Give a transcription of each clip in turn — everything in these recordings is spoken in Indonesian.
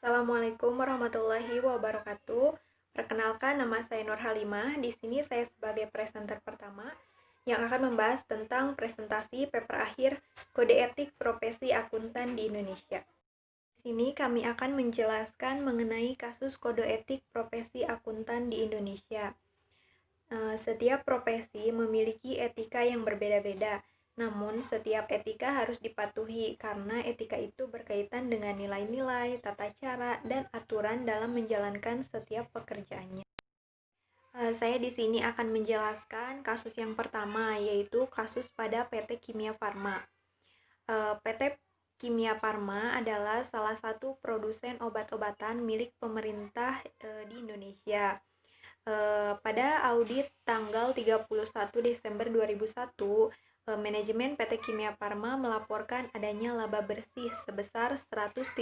Assalamualaikum warahmatullahi wabarakatuh. Perkenalkan, nama saya Nur Halimah. Di sini saya sebagai presenter pertama yang akan membahas tentang presentasi paper akhir Kode Etik Profesi Akuntan di Indonesia. Di sini kami akan menjelaskan mengenai kasus kode etik profesi akuntan di Indonesia. Setiap profesi memiliki etika yang berbeda-beda. Namun, setiap etika harus dipatuhi karena etika itu berkaitan dengan nilai-nilai, tata cara, dan aturan dalam menjalankan setiap pekerjaannya. Saya di sini akan menjelaskan kasus yang pertama, yaitu kasus pada PT Kimia Farma. PT Kimia Farma adalah salah satu produsen obat-obatan milik pemerintah di Indonesia. Pada audit tanggal 31 Desember 2001, manajemen PT Kimia Farma melaporkan adanya laba bersih sebesar 132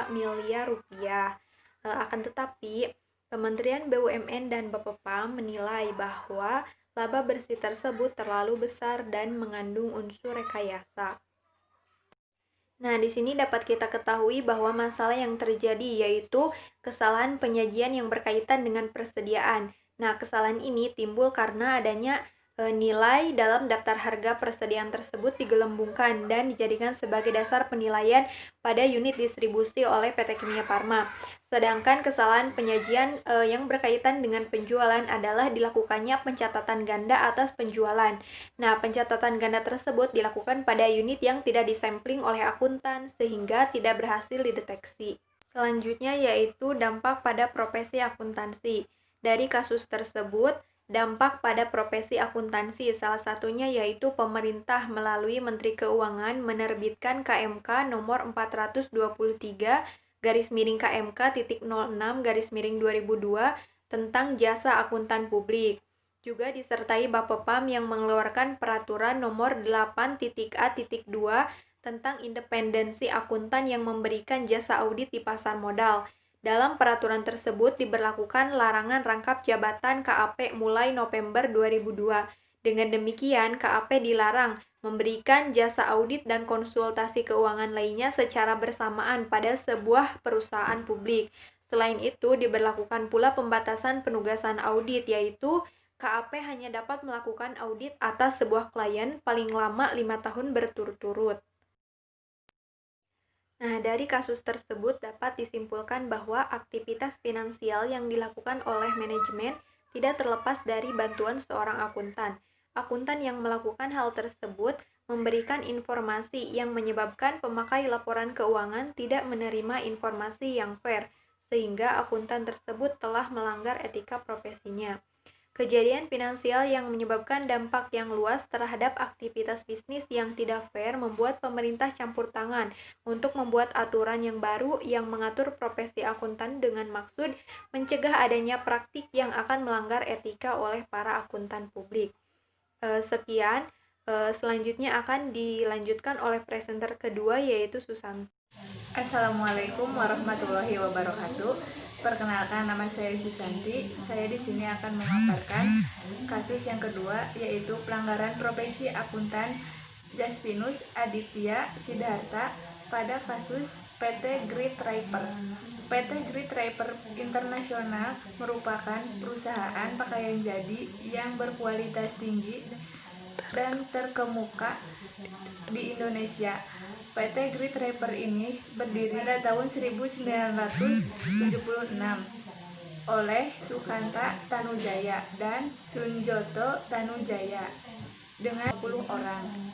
miliar rupiah. Akan tetapi, Kementerian BUMN dan Bapepam menilai bahwa laba bersih tersebut terlalu besar dan mengandung unsur rekayasa. Nah, di sini dapat kita ketahui bahwa masalah yang terjadi yaitu kesalahan penyajian yang berkaitan dengan persediaan. Nah, kesalahan ini timbul karena adanya nilai dalam daftar harga persediaan tersebut digelembungkan dan dijadikan sebagai dasar penilaian pada unit distribusi oleh PT Kimia Farma. Sedangkan kesalahan penyajian yang berkaitan dengan penjualan adalah dilakukannya pencatatan ganda atas penjualan. Nah, pencatatan ganda tersebut dilakukan pada unit yang tidak disampling oleh akuntan sehingga tidak berhasil dideteksi. Selanjutnya yaitu dampak pada profesi akuntansi. Dari kasus tersebut, dampak pada profesi akuntansi salah satunya yaitu pemerintah melalui Menteri Keuangan menerbitkan KMK nomor 423-KMK.06-2002 tentang jasa akuntan publik. Juga disertai Bapepam yang mengeluarkan peraturan nomor 8.A.2 tentang independensi akuntan yang memberikan jasa audit di pasar modal. Dalam peraturan tersebut diberlakukan larangan rangkap jabatan KAP mulai November 2002. Dengan demikian, KAP dilarang memberikan jasa audit dan konsultasi keuangan lainnya secara bersamaan pada sebuah perusahaan publik. Selain itu, diberlakukan pula pembatasan penugasan audit, yaitu KAP hanya dapat melakukan audit atas sebuah klien paling lama 5 tahun berturut-turut. Nah, dari kasus tersebut dapat disimpulkan bahwa aktivitas finansial yang dilakukan oleh manajemen tidak terlepas dari bantuan seorang akuntan. Akuntan yang melakukan hal tersebut memberikan informasi yang menyebabkan pemakai laporan keuangan tidak menerima informasi yang fair, sehingga akuntan tersebut telah melanggar etika profesinya. Kejadian finansial yang menyebabkan dampak yang luas terhadap aktivitas bisnis yang tidak fair membuat pemerintah campur tangan untuk membuat aturan yang baru yang mengatur profesi akuntan dengan maksud mencegah adanya praktik yang akan melanggar etika oleh para akuntan publik. Sekian, selanjutnya akan dilanjutkan oleh presenter kedua yaitu Susanti. Assalamualaikum warahmatullahi wabarakatuh. Perkenalkan, nama saya Susanti. Saya di sini akan memaparkan kasus yang kedua, yaitu pelanggaran profesi akuntan Justinus Aditya Siddharta pada kasus PT Great Draper. PT Great Draper Internasional merupakan perusahaan pakaian jadi yang berkualitas tinggi dan terkemuka di Indonesia. PT Great Draper ini berdiri pada tahun 1976 oleh Sukanta Tanujaya dan Sunjoto Tanujaya dengan 10 orang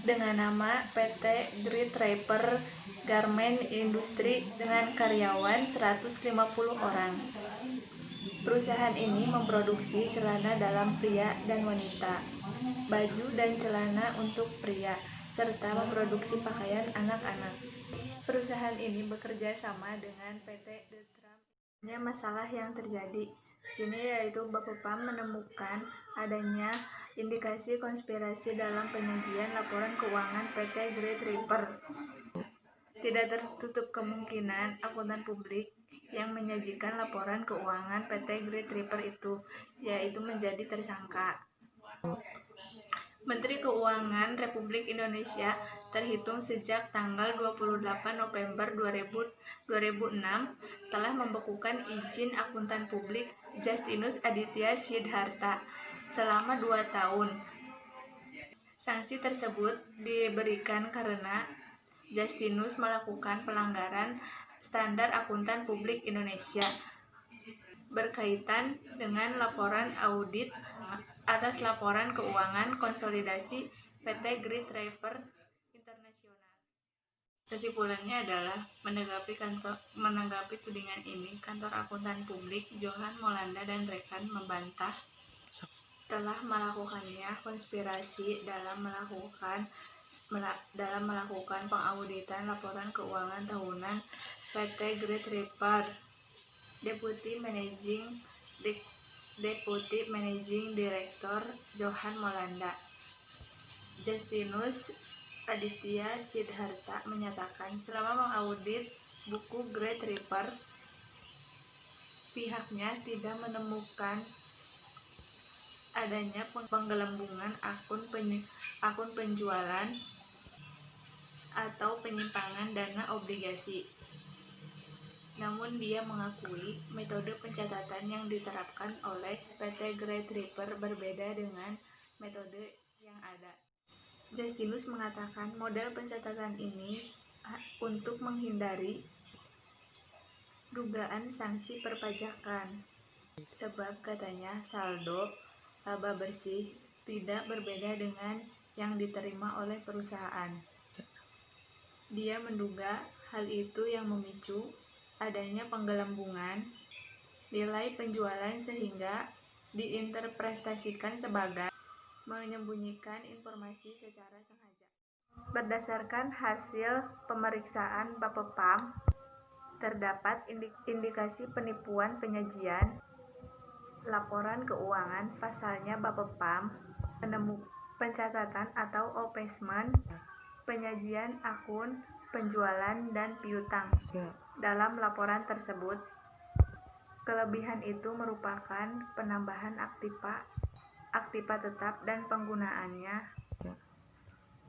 dengan nama PT Great Draper Garment Industry dengan karyawan 150 orang. Perusahaan ini memproduksi celana dalam pria dan wanita, baju dan celana untuk pria, serta memproduksi pakaian anak-anak. Perusahaan ini bekerja sama dengan PT Detram. Masalah yang terjadi di sini yaitu Bapepam menemukan adanya indikasi konspirasi dalam penyajian laporan keuangan PT Great Draper. Tidak tertutup kemungkinan akuntan publik yang menyajikan laporan keuangan PT Great Draper itu, yaitu menjadi tersangka. Menteri Keuangan Republik Indonesia terhitung sejak tanggal 28 November 2006 telah membekukan izin akuntan publik Justinus Aditya Sidharta selama 2 tahun. Sanksi tersebut diberikan karena Justinus melakukan pelanggaran standar akuntan publik Indonesia berkaitan dengan laporan audit atas laporan keuangan konsolidasi PT Great Draper Internasional. Kesimpulannya adalah menanggapi tudingan ini, kantor akuntan publik Johan Molanda dan rekan membantah telah melakukannya konspirasi dalam melakukan pengauditan laporan keuangan tahunan PT Great Draper. Deputy Managing Director Johan Molanda, Justinus Aditya Sidharta menyatakan selama mengaudit buku Great Draper, pihaknya tidak menemukan adanya penggelembungan akun penjualan atau penyimpangan dana obligasi. Namun dia mengakui metode pencatatan yang diterapkan oleh PT Great Draper berbeda dengan metode yang ada. Justinus mengatakan model pencatatan ini untuk menghindari dugaan sanksi perpajakan. Sebab katanya saldo laba bersih tidak berbeda dengan yang diterima oleh perusahaan. Dia menduga hal itu yang memicu adanya penggelembungan nilai penjualan sehingga diinterpretasikan sebagai menyembunyikan informasi secara sengaja. Berdasarkan hasil pemeriksaan Bapepam, terdapat indikasi penipuan penyajian laporan keuangan. Pasalnya Bapepam menemukan pencatatan atau opesmen penyajian akun penjualan dan piutang dalam laporan tersebut. Kelebihan itu merupakan penambahan aktiva tetap dan penggunaannya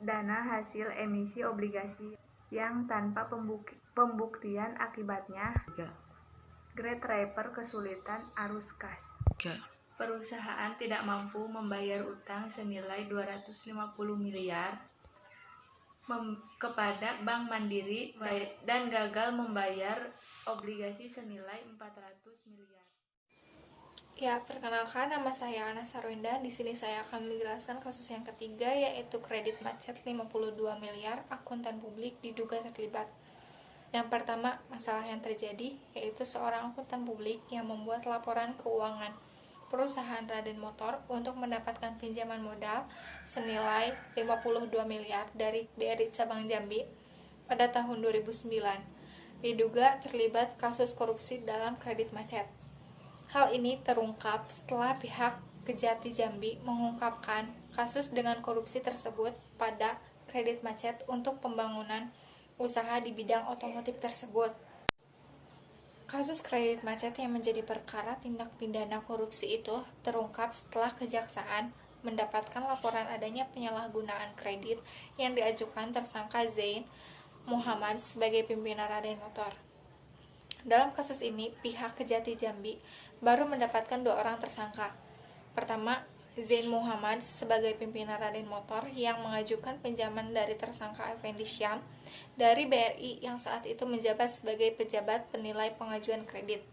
dana hasil emisi obligasi yang tanpa pembuktian. Akibatnya Great Draper kesulitan arus kas. Perusahaan tidak mampu membayar utang senilai 250 miliar kepada Bank Mandiri dan gagal membayar obligasi senilai 400 miliar. Ya, perkenalkan, nama saya Ana Sarwenda. Di sini saya akan menjelaskan kasus yang ketiga, yaitu kredit macet 52 miliar, akuntan publik diduga terlibat. Yang pertama, masalah yang terjadi yaitu seorang akuntan publik yang membuat laporan keuangan perusahaan Raden Motor untuk mendapatkan pinjaman modal senilai 52 miliar dari BRI Cabang Jambi pada tahun 2009. Diduga terlibat kasus korupsi dalam kredit macet. Hal ini terungkap setelah pihak Kejati Jambi mengungkapkan kasus dengan korupsi tersebut pada kredit macet untuk pembangunan usaha di bidang otomotif tersebut. Kasus kredit macet yang menjadi perkara tindak pidana korupsi itu terungkap setelah Kejaksaan mendapatkan laporan adanya penyalahgunaan kredit yang diajukan tersangka Zain Muhammad sebagai pimpinan Raden Motor. Dalam kasus ini, pihak Kejati Jambi baru mendapatkan 2 orang tersangka. Pertama, Zain Muhammad sebagai pimpinan Raden Motor yang mengajukan pinjaman dari tersangka Effendi Syam dari BRI yang saat itu menjabat sebagai pejabat penilai pengajuan kredit.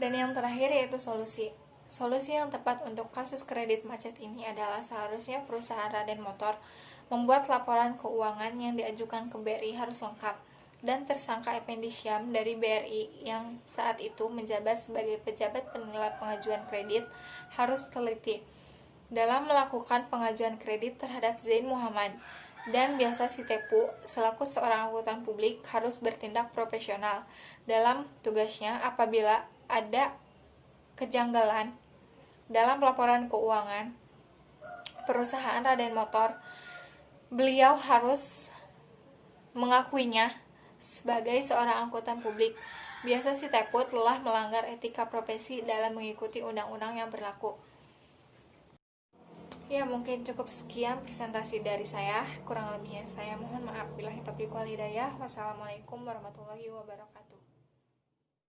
Dan yang terakhir yaitu solusi. Solusi yang tepat untuk kasus kredit macet ini adalah seharusnya perusahaan Raden Motor membuat laporan keuangan yang diajukan ke BRI harus lengkap, dan tersangka Effendi Syam dari BRI yang saat itu menjabat sebagai pejabat penilai pengajuan kredit harus teliti dalam melakukan pengajuan kredit terhadap Zain Muhammad. Dan biasa si Tepu selaku seorang akuntan publik harus bertindak profesional dalam tugasnya apabila ada kejanggalan dalam laporan keuangan perusahaan Raden Motor. Beliau harus mengakuinya sebagai seorang akuntan publik. Biasa si Tepu telah melanggar etika profesi dalam mengikuti undang-undang yang berlaku. Ya, mungkin cukup sekian presentasi dari saya. Kurang lebihnya saya mohon maaf. Billahi taufiq wal hidayah. Wassalamualaikum warahmatullahi wabarakatuh.